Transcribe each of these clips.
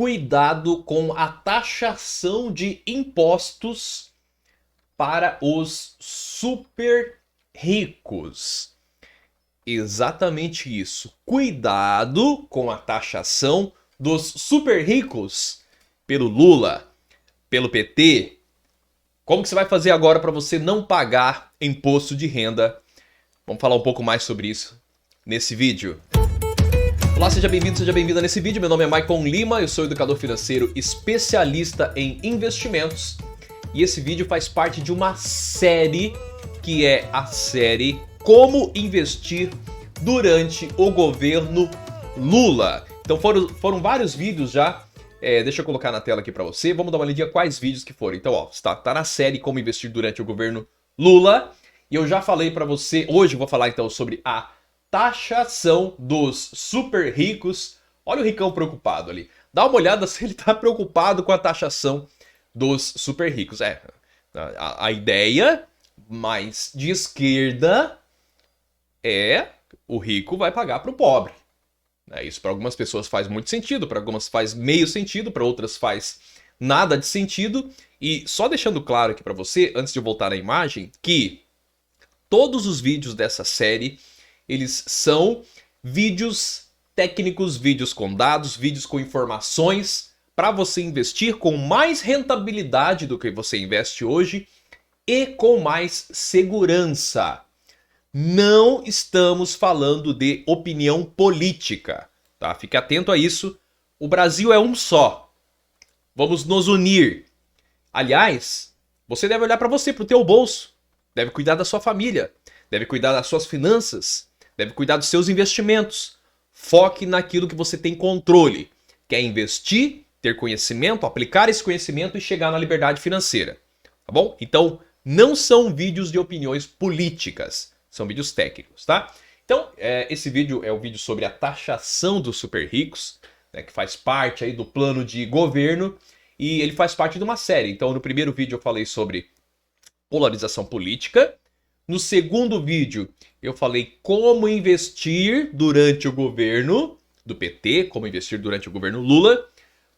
cuidado com a taxação de impostos para os super ricos. Exatamente isso. Cuidado com a taxação dos super ricos pelo Lula, pelo PT. Como que você vai fazer agora para você não pagar imposto de renda? Vamos falar um pouco mais sobre isso nesse vídeo. Olá, seja bem-vindo, seja bem-vinda nesse vídeo. Meu nome é Maicon Lima, eu sou educador financeiro especialista em investimentos. E esse vídeo faz parte de uma série que é a série Como Investir Durante o Governo Lula. Então foram vários vídeos já. Deixa eu colocar na tela aqui para você. Vamos dar uma olhadinha quais vídeos que foram. Então, ó, tá na série Como Investir Durante o Governo Lula. E eu já falei para você, hoje eu vou falar então sobre a taxação dos super ricos. Olha o ricão preocupado ali. Dá uma olhada se ele tá preocupado com a taxação dos super ricos. A ideia mais de esquerda é o rico vai pagar para o pobre. Isso para algumas pessoas faz muito sentido, para algumas faz meio sentido, para outras faz nada de sentido. E só deixando claro aqui para você, antes de eu voltar na imagem, que todos os vídeos dessa série, eles são vídeos técnicos, vídeos com dados, vídeos com informações para você investir com mais rentabilidade do que você investe hoje e com mais segurança. Não estamos falando de opinião política, tá? Fique atento a isso. O Brasil é um só. Vamos nos unir. Aliás, você deve olhar para você, para o teu bolso. Deve cuidar da sua família. Deve cuidar das suas finanças. Deve cuidar dos seus investimentos. Foque naquilo que você tem controle. Quer investir, ter conhecimento, aplicar esse conhecimento e chegar na liberdade financeira. Tá bom? Então, não são vídeos de opiniões políticas. São vídeos técnicos, tá? Então, esse vídeo é o vídeo sobre a taxação dos super ricos, né, que faz parte aí do plano de governo, e ele faz parte de uma série. Então, no primeiro vídeo eu falei sobre polarização política. No segundo vídeo, eu falei como investir durante o governo do PT, como investir durante o governo Lula.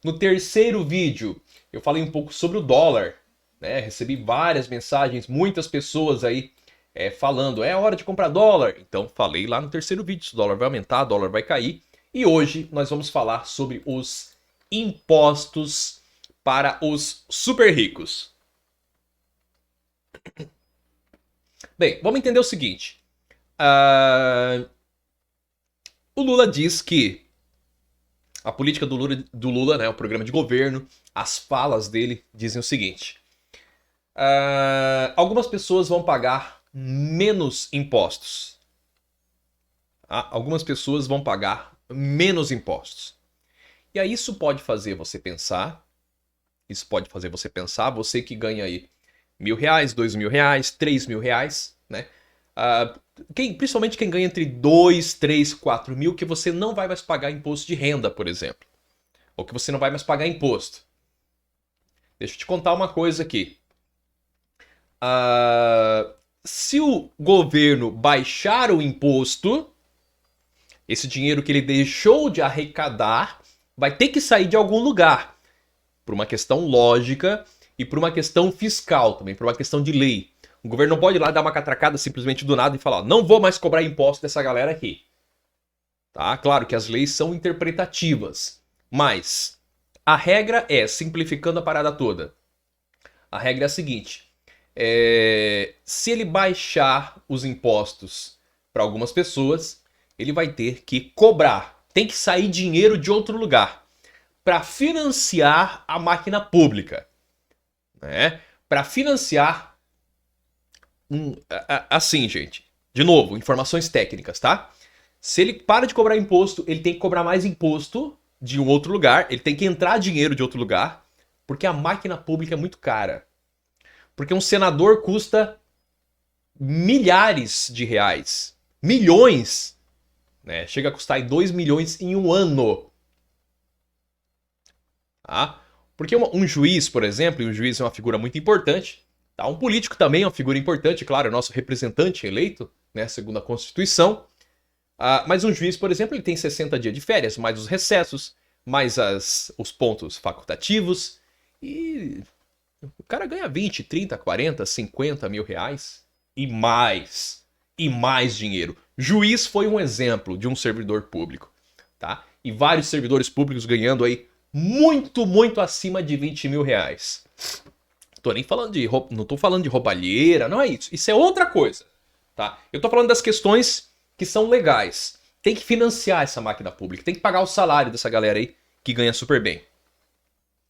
No terceiro vídeo, eu falei um pouco sobre o dólar, né? Recebi várias mensagens, muitas pessoas aí falando, é hora de comprar dólar. Então falei lá no terceiro vídeo, se o dólar vai aumentar, o dólar vai cair. E hoje nós vamos falar sobre os impostos para os super ricos. Bem, vamos entender o seguinte. O Lula diz que a política do Lula, né, o programa de governo, as falas dele dizem o seguinte. Algumas pessoas vão pagar menos impostos. Algumas pessoas vão pagar menos impostos. E aí isso pode fazer você pensar. Isso pode fazer você pensar, você que ganha aí R$1.000, R$2.000, R$3.000, né? Principalmente quem ganha entre 2, 3, 4 mil, que você não vai mais pagar imposto de renda, por exemplo. Ou que você não vai mais pagar imposto. Deixa eu te contar uma coisa aqui. Se o governo baixar o imposto, esse dinheiro que ele deixou de arrecadar vai ter que sair de algum lugar. Por uma questão lógica e por uma questão fiscal também, por uma questão de lei. O governo não pode ir lá dar uma catracada simplesmente do nada e falar, não vou mais cobrar imposto dessa galera aqui. Tá? Claro que as leis são interpretativas, mas a regra é, simplificando a parada toda, a regra é a seguinte, se ele baixar os impostos para algumas pessoas, ele vai ter que cobrar, tem que sair dinheiro de outro lugar para financiar a máquina pública, né? Para financiar, assim, gente, de novo, informações técnicas, tá? Se ele para de cobrar imposto, ele tem que cobrar mais imposto de um outro lugar, ele tem que entrar dinheiro de outro lugar, porque a máquina pública é muito cara. Porque um senador custa milhares de reais, milhões, né? Chega a custar 2 milhões em um ano. Tá? Porque um juiz, por exemplo, e um juiz é uma figura muito importante, tá? Um político também é uma figura importante, claro, é nosso representante eleito, né, segundo a Constituição. Mas um juiz, por exemplo, ele tem 60 dias de férias, mais os recessos, mais os pontos facultativos, e o cara ganha 20, 30, 40, 50 mil reais e mais dinheiro. Juiz foi um exemplo de um servidor público, tá? E vários servidores públicos ganhando aí muito, muito acima de 20 mil reais. Não tô falando de roubalheira, não é isso. Isso é outra coisa, tá? Eu tô falando das questões que são legais. Tem que financiar essa máquina pública, tem que pagar o salário dessa galera aí que ganha super bem.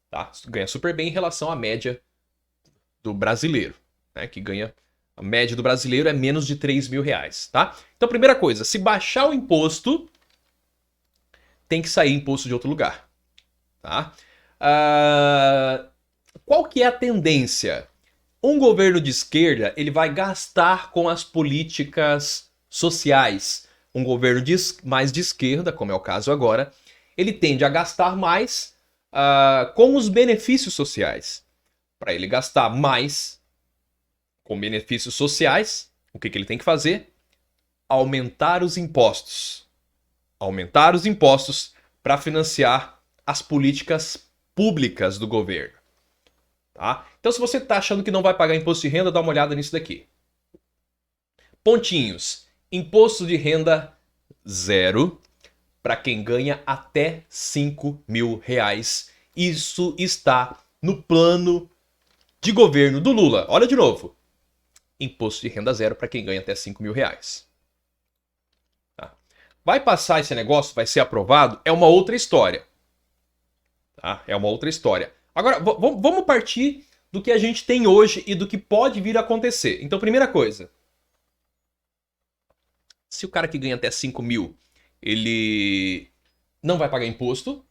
Tá? Ganha super bem em relação à média do brasileiro, né? Que ganha, a média do brasileiro é menos de 3 mil reais, tá? Então, primeira coisa, se baixar o imposto, tem que sair imposto de outro lugar, tá? Qual que é a tendência? Um governo de esquerda, ele vai gastar com as políticas sociais. Um governo mais de esquerda, como é o caso agora, ele tende a gastar mais com os benefícios sociais. Para ele gastar mais com benefícios sociais, o que ele tem que fazer? Aumentar os impostos. Aumentar os impostos para financiar as políticas públicas do governo. Tá? Então, se você está achando que não vai pagar imposto de renda, dá uma olhada nisso daqui. Pontinhos. Imposto de renda zero para quem ganha até 5 mil reais. Isso está no plano de governo do Lula. Olha de novo. Imposto de renda zero para quem ganha até 5 mil reais. Tá? Vai passar esse negócio? Vai ser aprovado? É uma outra história. Tá? É uma outra história. Agora, vamos partir do que a gente tem hoje e do que pode vir a acontecer. Então, primeira coisa. Se o cara que ganha até 5 mil, ele não vai pagar imposto,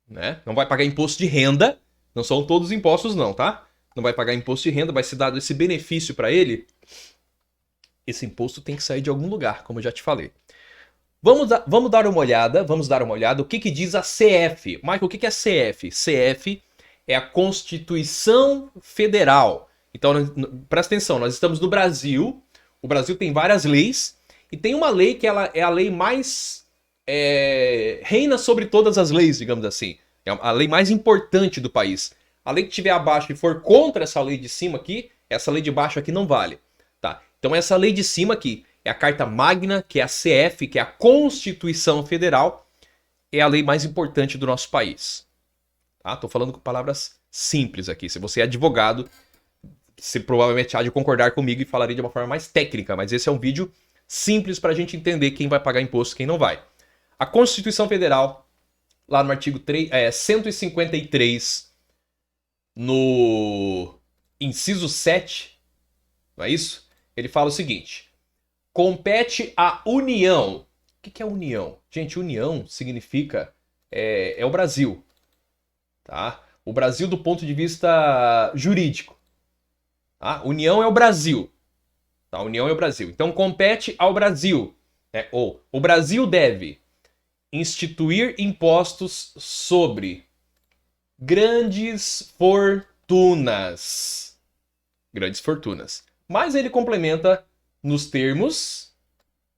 né? Não vai pagar imposto de renda. Não são todos os impostos não, tá? Não vai pagar imposto de renda, vai ser dado esse benefício para ele. Esse imposto tem que sair de algum lugar, como eu já te falei. Vamos dar uma olhada, o que diz a CF. Michael, o que é a CF? CF é a Constituição Federal. Então, presta atenção, nós estamos no Brasil. O Brasil tem várias leis. E tem uma lei que ela é a lei mais... reina sobre todas as leis, digamos assim. É a lei mais importante do país. A lei que estiver abaixo e for contra essa lei de cima aqui, essa lei de baixo aqui não vale. Tá? Então essa lei de cima aqui é a Carta Magna, que é a CF, que é a Constituição Federal, é a lei mais importante do nosso país. Tá? Tô falando com palavras simples aqui. Se você é advogado, você provavelmente há de concordar comigo e falaria de uma forma mais técnica, mas esse é um vídeo simples para a gente entender quem vai pagar imposto e quem não vai. A Constituição Federal, lá no artigo 153, no inciso 7, não é isso? Ele fala o seguinte: compete à União. O que é União? Gente, União significa é o Brasil. Tá? O Brasil do ponto de vista jurídico. Tá? União é o Brasil. Tá? União é o Brasil. Então compete ao Brasil. Ou o Brasil deve instituir impostos sobre grandes fortunas. Grandes fortunas. Mas ele complementa nos termos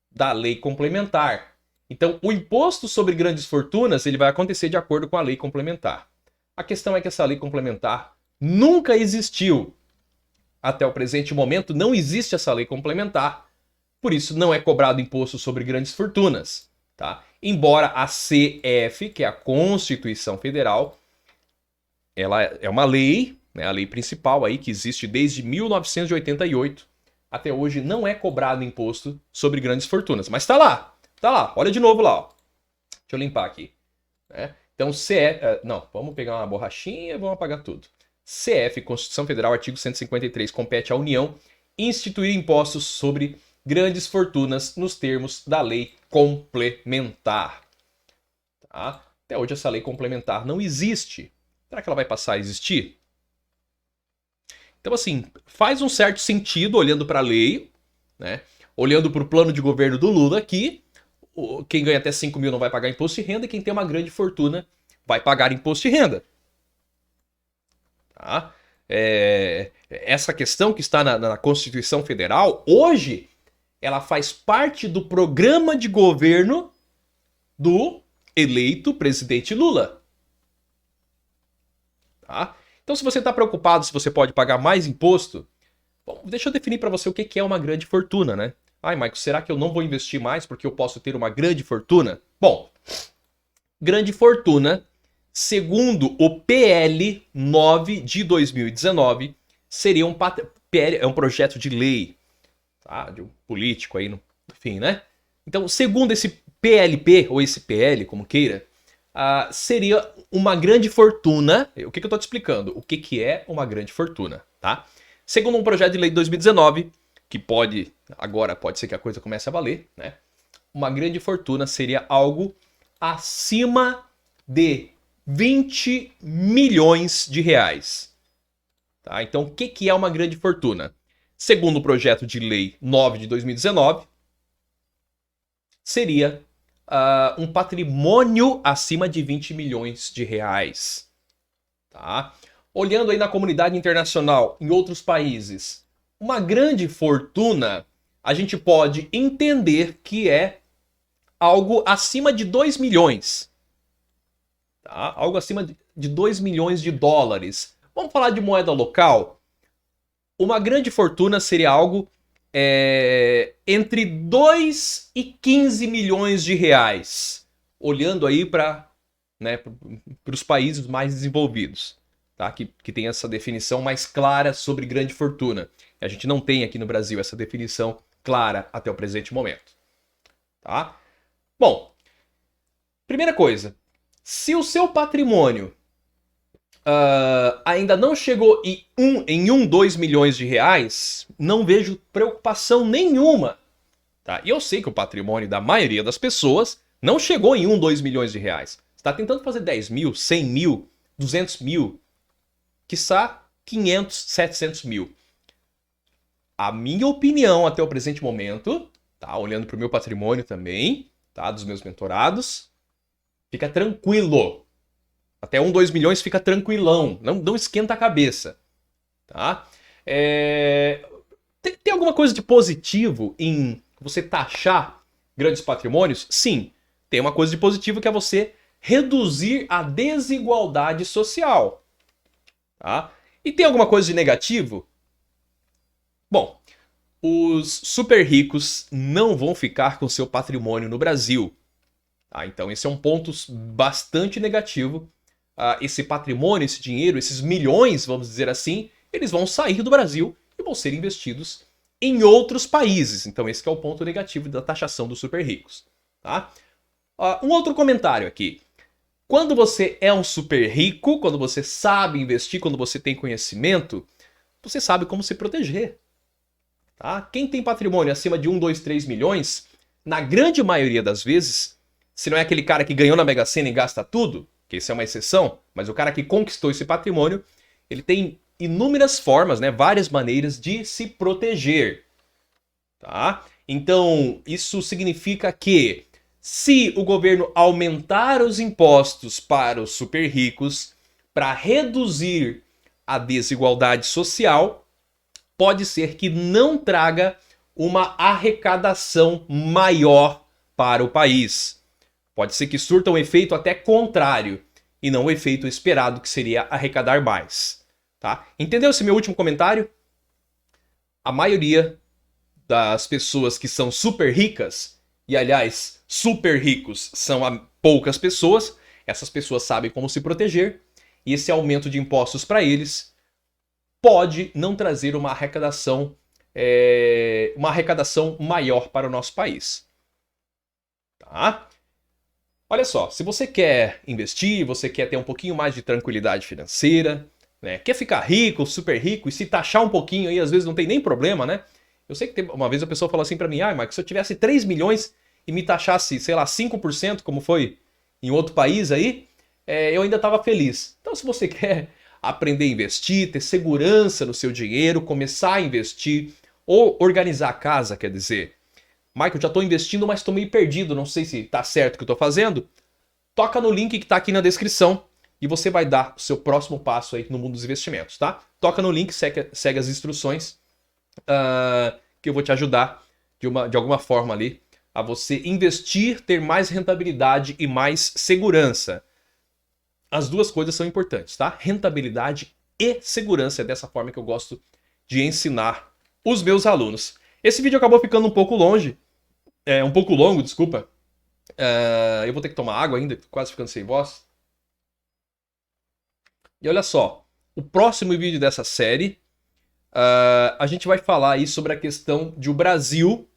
da lei complementar. Então, o imposto sobre grandes fortunas ele vai acontecer de acordo com a lei complementar. A questão é que essa lei complementar nunca existiu. Até o presente momento não existe essa lei complementar. Por isso, não é cobrado imposto sobre grandes fortunas. Tá? Embora a CF, que é a Constituição Federal, ela é uma lei, né, a lei principal aí, que existe desde 1988, até hoje não é cobrado imposto sobre grandes fortunas. Mas tá lá, olha de novo lá. Ó. Deixa eu limpar aqui. Né? Então, não, vamos pegar uma borrachinha e vamos apagar tudo. CF, Constituição Federal, artigo 153, compete à União instituir impostos sobre grandes fortunas nos termos da lei complementar. Tá? Até hoje essa lei complementar não existe. Será que ela vai passar a existir? Então, assim, faz um certo sentido olhando para a lei, né? Olhando para o plano de governo do Lula aqui, quem ganha até 5 mil não vai pagar imposto de renda e quem tem uma grande fortuna vai pagar imposto de renda. Tá? Essa questão que está na Constituição Federal, hoje, ela faz parte do programa de governo do eleito presidente Lula. Tá? Então, se você está preocupado se você pode pagar mais imposto, bom, deixa eu definir para você o que é uma grande fortuna, né? Ai, Michael, será que eu não vou investir mais porque eu posso ter uma grande fortuna? Bom, grande fortuna, segundo o PL 9 de 2019, seria é um projeto de lei, tá? De um político aí, enfim, né? Então, segundo esse PLP, ou esse PL, como queira, seria uma grande fortuna. O que eu estou te explicando? O que é uma grande fortuna, tá? Segundo um projeto de lei de 2019, que agora pode ser que a coisa comece a valer, né? Uma grande fortuna seria algo acima de 20 milhões de reais. Tá? Então, o que é uma grande fortuna? Segundo o projeto de lei 9 de 2019, seria um patrimônio acima de 20 milhões de reais. Tá? Olhando aí na comunidade internacional, em outros países, uma grande fortuna, a gente pode entender que é algo acima de 2 milhões. Tá? Algo acima de 2 milhões de dólares. Vamos falar de moeda local? Uma grande fortuna seria algo entre 2 e 15 milhões de reais. Olhando aí para os países mais desenvolvidos. Tá? Que tem essa definição mais clara sobre grande fortuna. A gente não tem aqui no Brasil essa definição clara até o presente momento. Tá? Bom, primeira coisa, se o seu patrimônio ainda não chegou em 2 milhões de reais, não vejo preocupação nenhuma. Tá? E eu sei que o patrimônio da maioria das pessoas não chegou em 2 milhões de reais. Você está tentando fazer 10 mil, 100 mil, 200 mil, quiçá 500, 700 mil. A minha opinião até o presente momento, tá? Olhando para o meu patrimônio também, tá? Dos meus mentorados, fica tranquilo. Até 2 milhões fica tranquilão, não esquenta a cabeça. Tá? Tem alguma coisa de positivo em você taxar grandes patrimônios? Sim, tem uma coisa de positivo que é você reduzir a desigualdade social. Tá? E tem alguma coisa de negativo? Bom, os super ricos não vão ficar com seu patrimônio no Brasil. Tá? Então esse é um ponto bastante negativo. Esse patrimônio, esse dinheiro, esses milhões, vamos dizer assim, eles vão sair do Brasil e vão ser investidos em outros países. Então esse que é o ponto negativo da taxação dos super ricos. Tá? Um outro comentário aqui. Quando você é um super rico, quando você sabe investir, quando você tem conhecimento, você sabe como se proteger. Tá? Quem tem patrimônio acima de 1, 2, 3 milhões, na grande maioria das vezes, se não é aquele cara que ganhou na Mega Sena e gasta tudo, que isso é uma exceção, mas o cara que conquistou esse patrimônio, ele tem inúmeras formas, né, várias maneiras de se proteger. Tá? Então, isso significa que se o governo aumentar os impostos para os super ricos para reduzir a desigualdade social, pode ser que não traga uma arrecadação maior para o país. Pode ser que surta um efeito até contrário e não o efeito esperado, que seria arrecadar mais. Tá? Entendeu esse meu último comentário? A maioria das pessoas que são super ricas, e aliás, super ricos são poucas pessoas, essas pessoas sabem como se proteger, e esse aumento de impostos para eles pode não trazer uma arrecadação maior para o nosso país. Tá? Olha só, se você quer investir, você quer ter um pouquinho mais de tranquilidade financeira, né? Quer ficar rico, super rico, e se taxar um pouquinho aí, às vezes não tem nem problema, né? Eu sei que uma vez a pessoa falou assim para mim, Marcos, se eu tivesse 3 milhões e me taxasse, sei lá, 5%, como foi em outro país aí, eu ainda estava feliz. Então, se você quer aprender a investir, ter segurança no seu dinheiro, começar a investir, ou organizar a casa, quer dizer, Michael, já estou investindo, mas estou meio perdido, não sei se está certo o que eu estou fazendo. Toca no link que está aqui na descrição e você vai dar o seu próximo passo aí no mundo dos investimentos, tá? Toca no link, segue as instruções que eu vou te ajudar de alguma forma ali a você investir, ter mais rentabilidade e mais segurança. As duas coisas são importantes, tá? Rentabilidade e segurança, é dessa forma que eu gosto de ensinar os meus alunos. Esse vídeo acabou ficando um pouco um pouco longo, desculpa. Eu vou ter que tomar água ainda, quase ficando sem voz. E olha só, o próximo vídeo dessa série, a gente vai falar aí sobre a questão de o Brasil,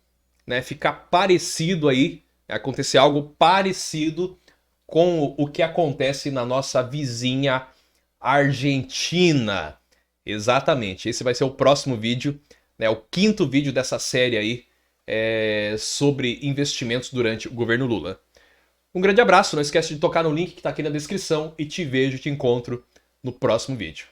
né, ficar parecido aí, acontecer algo parecido com o que acontece na nossa vizinha Argentina. Exatamente, esse vai ser o próximo vídeo, né, o 5º vídeo dessa série aí, sobre investimentos durante o governo Lula. Um grande abraço, não esquece de tocar no link que está aqui na descrição e te encontro no próximo vídeo.